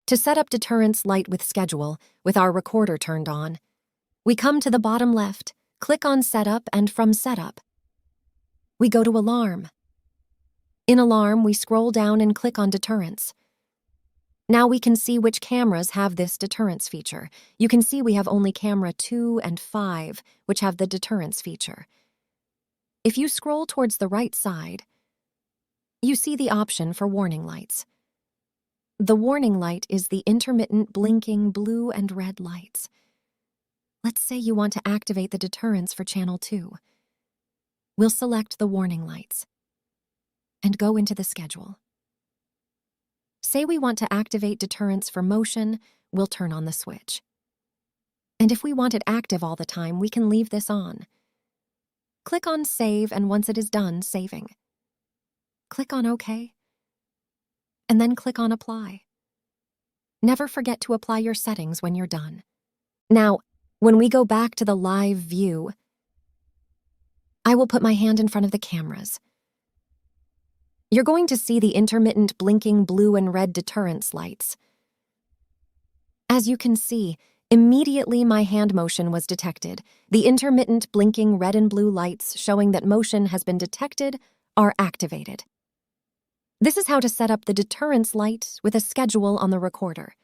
To set up deterrence light with schedule, with our recorder turned on, we come to the bottom left, click on Setup, and from Setup, we go to Alarm. In Alarm, we scroll down and click on Deterrence. Now we can see which cameras have this deterrence feature. You can see we have only camera 2 and 5, which have the deterrence feature. If you scroll towards the right side, you see the option for warning lights. The warning light is the intermittent blinking blue and red lights. Let's say you want to activate the deterrence for channel 2. We'll select the warning lights and go into the schedule. Say we want to activate deterrence for motion, we'll turn on the switch. And if we want it active all the time, we can leave this on. Click on Save, and once it is done saving, click on OK, and then click on Apply. Never forget to apply your settings when you're done. Now, when we go back to the live view, I will put my hand in front of the cameras. You're going to see the intermittent blinking blue and red deterrence lights. As you can see, immediately my hand motion was detected. The intermittent blinking red and blue lights showing that motion has been detected are activated. This is how to set up the deterrence light with a schedule on the recorder.